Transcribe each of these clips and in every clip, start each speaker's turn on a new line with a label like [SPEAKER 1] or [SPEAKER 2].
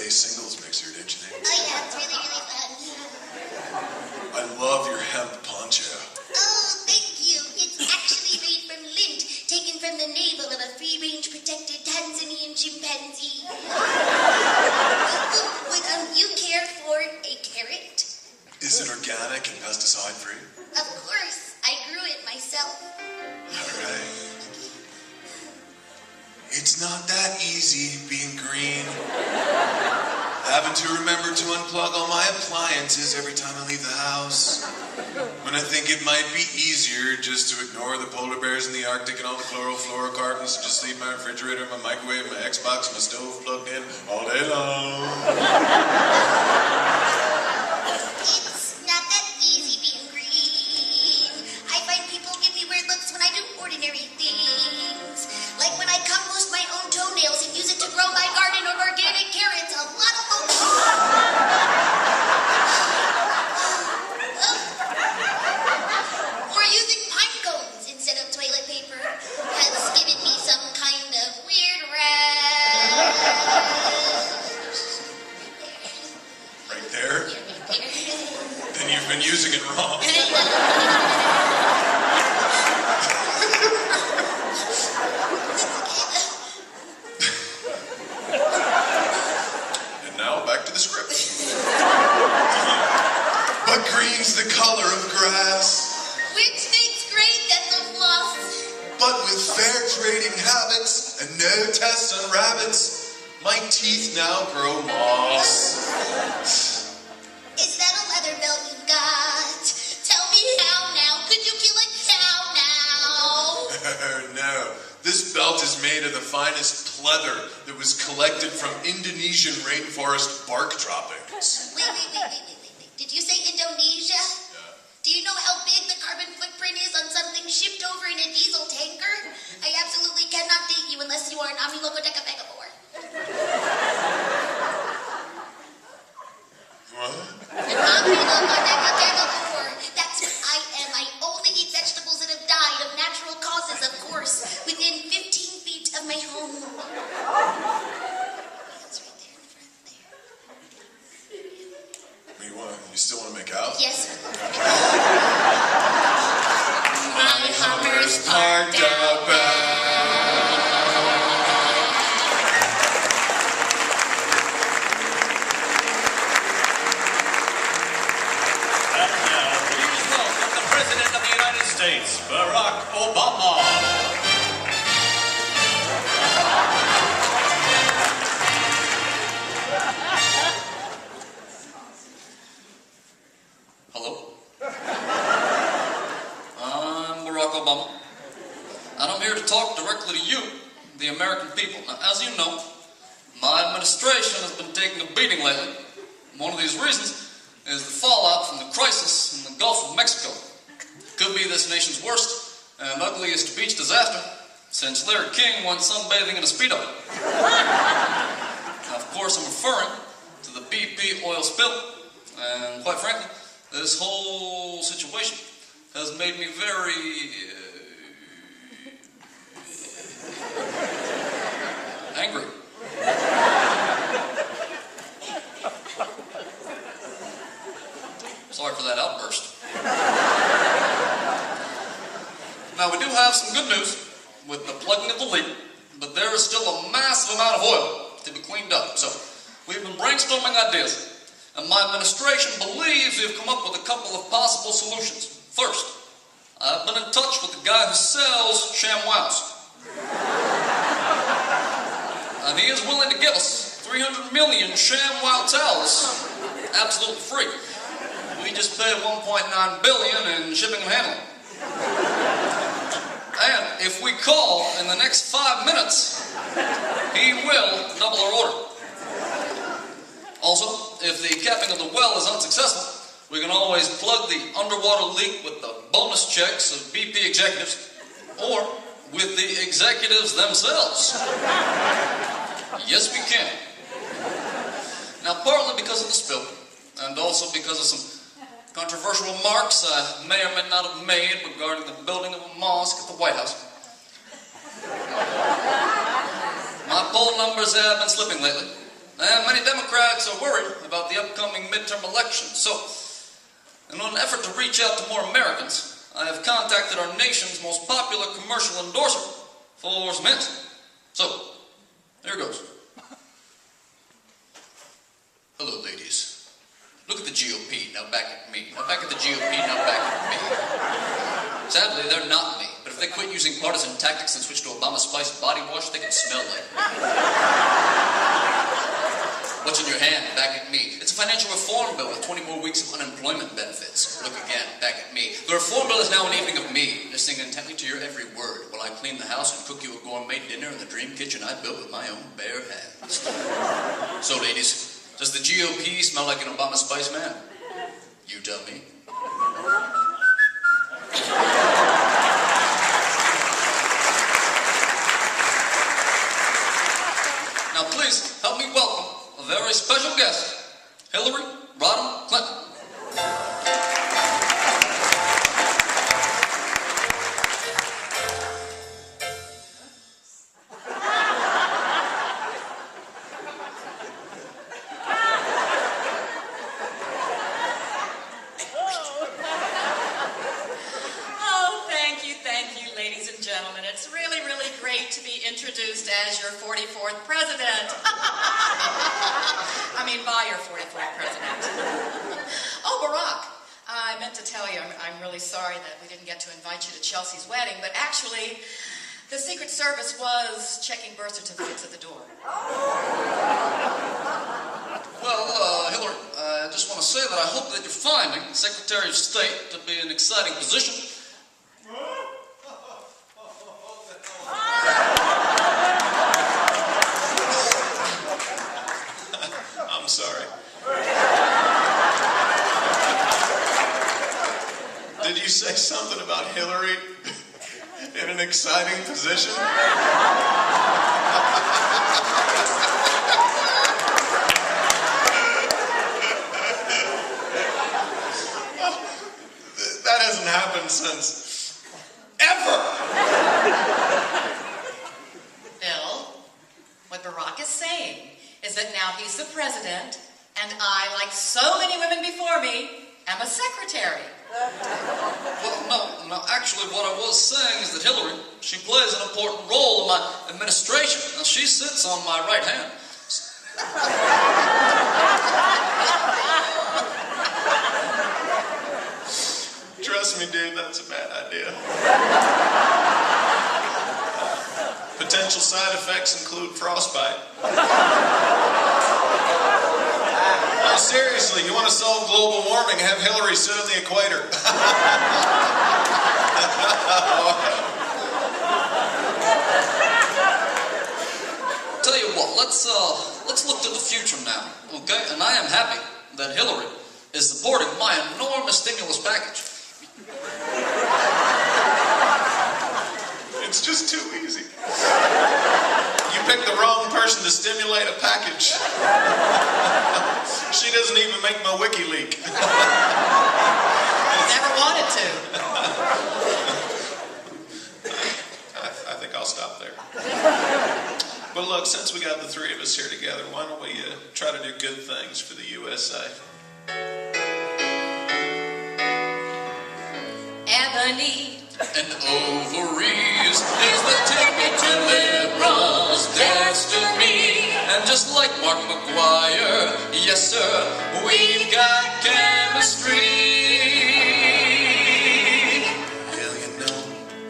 [SPEAKER 1] play singles mixer, don't you think?
[SPEAKER 2] Oh yeah, it's really, really fun.
[SPEAKER 1] I love your hemp poncho.
[SPEAKER 2] Oh, thank you. It's actually made from lint, taken from the navel of a free-range protected Tanzanian chimpanzee. Would you care for a carrot?
[SPEAKER 1] Is it organic and pesticide-free?
[SPEAKER 2] Of course. I grew it myself.
[SPEAKER 1] All right. It's not that easy being green. Having to remember to unplug all my appliances every time I leave the house. When I think it might be easier just to ignore the polar bears in the Arctic and all the chlorofluorocarbons and just leave my refrigerator, my microwave, my Xbox, my stove plugged in all day long.
[SPEAKER 2] It's not that easy being green. I find people give me weird looks when I do ordinary things. Like when I compost my own toenails and use it to grow my garden of organic carrots. A lot of folks. Or using pine cones instead of toilet paper has given me some kind of weird rash.
[SPEAKER 1] Right there?
[SPEAKER 2] Yeah, right there.
[SPEAKER 1] Then you've been using it wrong. And now back to the script. But green's the color of grass.
[SPEAKER 2] Which makes great dental floss.
[SPEAKER 1] But with fair trading habits and no tests on rabbits, my teeth now grow moss.
[SPEAKER 2] Is that a leather belt you've got? Tell me how now. Could you kill a cow now?
[SPEAKER 1] No, this belt is made of the finest pleather that was collected from Indonesian rainforest bark droppings.
[SPEAKER 2] Wait. Did you say Indonesia?
[SPEAKER 1] Yeah.
[SPEAKER 2] Do you know how big the carbon footprint is on something shipped over in a diesel tanker? I absolutely cannot date you unless you are an Amilogodecapegabore.
[SPEAKER 1] What?
[SPEAKER 2] An Amilogodecapegabore. That's what I am. I only eat vegetables that have died of natural causes, of course, within 15 feet of my home. That's right there in the front there.
[SPEAKER 1] You still want to make out?
[SPEAKER 2] Yes.
[SPEAKER 1] My Hummer's parked out back.
[SPEAKER 3] And now, please welcome the President of the United States, Barack Obama.
[SPEAKER 4] Hello? I'm Barack Obama, and I'm here to talk directly to you, the American people. Now, as you know, my administration has been taking a beating lately. One of these reasons is the fallout from the crisis in the Gulf of Mexico. Could be this nation's worst and ugliest beach disaster since Larry King went sunbathing in a Speedo. Now, of course, I'm referring to the BP oil spill, and quite frankly, this whole situation has made me very angry. Sorry for that outburst. Now, we do have some good news with the plugging of the leak, but there is still a massive amount of oil to be cleaned up. So we've been brainstorming ideas, and my administration believes we've come up with a couple of possible solutions. First, I've been in touch with the guy who sells ShamWows. And he is willing to give us 300 million ShamWow towels absolutely free. We just pay $1.9 billion in shipping and handling. And if we call in the next 5 minutes, he will double our order. Also, if the capping of the well is unsuccessful, we can always plug the underwater leak with the bonus checks of BP executives, or with the executives themselves. Yes, we can. Now, partly because of the spill, and also because of some controversial remarks I may or may not have made regarding the building of a mosque at the White House, my poll numbers have been slipping lately, And many Democrats are worried about the upcoming midterm election. So, in an effort to reach out to more Americans, I have contacted our nation's most popular commercial endorser for some hints. So, here goes. Hello, ladies. Look at the GOP, now back at me. Now back at the GOP, now back at me. Sadly, they're not me. But if they quit using partisan tactics and switch to Obama Spice body wash, they can smell like me. What's in your hand? Back at me. It's a financial reform bill with 20 more weeks of unemployment benefits. Look again, back at me. The reform bill is now an evening of me, listening intently to your every word while I clean the house and cook you a gourmet dinner in the dream kitchen I built with my own bare hands. So, ladies, does the GOP smell like an Obama Spice man? You tell me. Now please help me welcome a very special guest, Hillary Rodham Clinton.
[SPEAKER 5] It's really, really great to be introduced as your 44th president. I mean, by your 44th president. Oh, Barack, I meant to tell you, I'm really sorry that we didn't get to invite you to Chelsea's wedding, but actually, the Secret Service was checking birth certificates at the door.
[SPEAKER 4] Well, Hillary, I just want to say that I hope that you're finding Secretary of State to be an exciting position.
[SPEAKER 1] I'm sorry. Did you say something about Hillary in an exciting position? That hasn't happened since ever.
[SPEAKER 5] Bill, what Barack is saying is that now he's the president, and I, like so many women before me, am a secretary.
[SPEAKER 4] Well, no, actually what I was saying is that Hillary, she plays an important role in my administration. Now, she sits on my right hand.
[SPEAKER 1] Trust me, dude, that's a bad idea. Potential side effects include frostbite. No, seriously, you want to solve global warming, have Hillary sit on the equator.
[SPEAKER 4] Tell you what, let's look to the future now, okay? And I am happy that Hillary is supporting my enormous stimulus package.
[SPEAKER 1] It's just too easy. You picked the wrong person to stimulate a package. She doesn't even make my wiki leak.
[SPEAKER 5] Never wanted to.
[SPEAKER 1] I think I'll stop there. But look, since we got the three of us here together, why don't we try to do good things for the USA?
[SPEAKER 5] Ebony
[SPEAKER 4] And ovaries is the ticket to liberals' destiny. And just like Mark McGuire, yes sir, we've got chemistry.
[SPEAKER 1] Well, you know,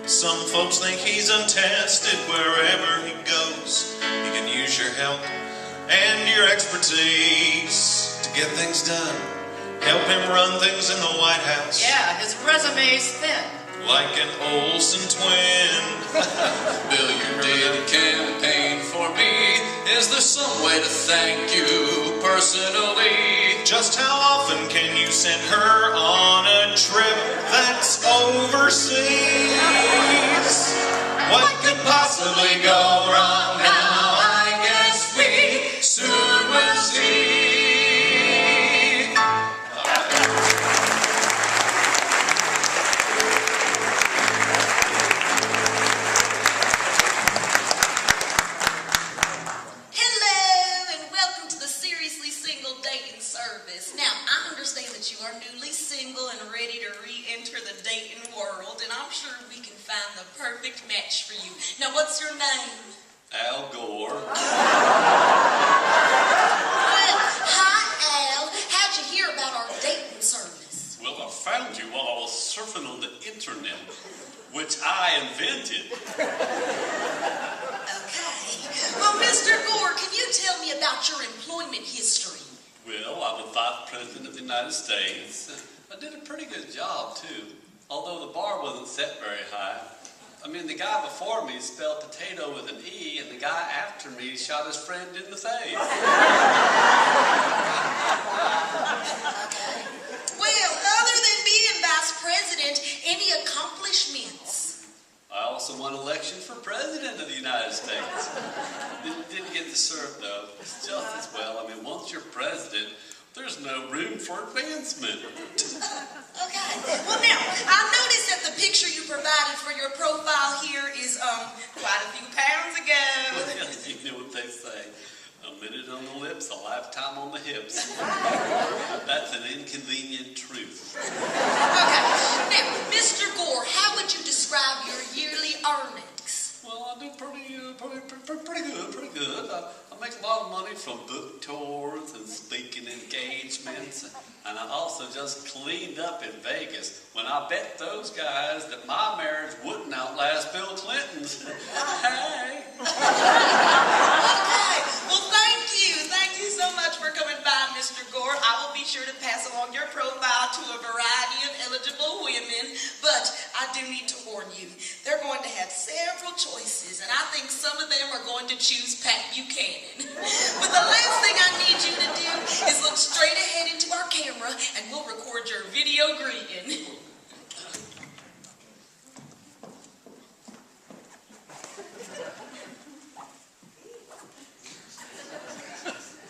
[SPEAKER 1] some folks think he's untested wherever he goes. He can use your help and your expertise to get things done. Help him run things in the White House.
[SPEAKER 5] Yeah, his resume's thin.
[SPEAKER 1] Like an Olsen twin.
[SPEAKER 4] Bill, you did campaign for me. Is there some way to thank you personally?
[SPEAKER 1] Just how often can you send her on a trip that's overseas? What could possibly go wrong now? I guess we soon will see.
[SPEAKER 2] Hello, and welcome to the
[SPEAKER 6] understand that you are newly single and ready to re-enter the dating world, and I'm sure we can find the perfect match for you. Now, what's your name?
[SPEAKER 3] Al Gore.
[SPEAKER 2] Well, hi, Al. How'd you hear about our dating service?
[SPEAKER 3] Well, I found you while I was surfing on the internet, which I invented.
[SPEAKER 6] Okay. Well, Mr. Gore, can you tell me about your employment history?
[SPEAKER 3] Well, I was Vice President of the United States. I did a pretty good job, too, although the bar wasn't set very high. I mean, the guy before me spelled potato with an E, and the guy after me shot his friend in the face.
[SPEAKER 6] Okay. Well, other than being vice president, any accomplishments?
[SPEAKER 3] I also won election for President of the United States. Didn't get to serve, though. It's just as well. I mean, once you're president, there's no room for advancement.
[SPEAKER 6] Okay. Well, now, I noticed that the picture you provided for your profile here is, quite a few pounds ago.
[SPEAKER 3] Well, you know what they say. A minute on the lips, a lifetime on the hips. That's an inconvenient truth.
[SPEAKER 6] Okay. Now, Mr. Gore, how would you describe your yearly earnings?
[SPEAKER 3] Well, I do pretty good. I make a lot of money from book tours and speaking engagements, and I also just cleaned up in Vegas when I bet those guys that my marriage wouldn't outlast Bill Clinton's. Hey!
[SPEAKER 6] Okay. Well, thank you. Thank you so much for coming by, Mr. Gore. I will be sure to pass along your profile to a variety of eligible women, but I do need to warn you, they're going to have several choices, and I think some of them are going to choose Pat Buchanan. But the last thing I need you to do is look straight ahead into our camera, and we'll record your video greeting.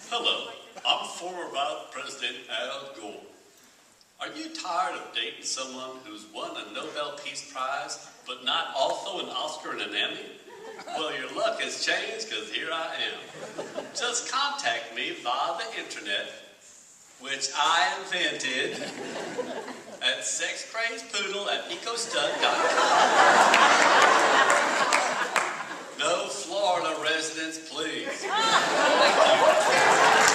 [SPEAKER 3] Hello, I'm former Vice President Al Gore. Are you tired of dating someone who's won a Nobel Peace Prize, but not also an Oscar and an Emmy? Well, your luck has changed, because here I am. Just contact me via the internet, which I invented, at sexcrazepoodle@ecostud.com. No Florida residents, please. Thank you.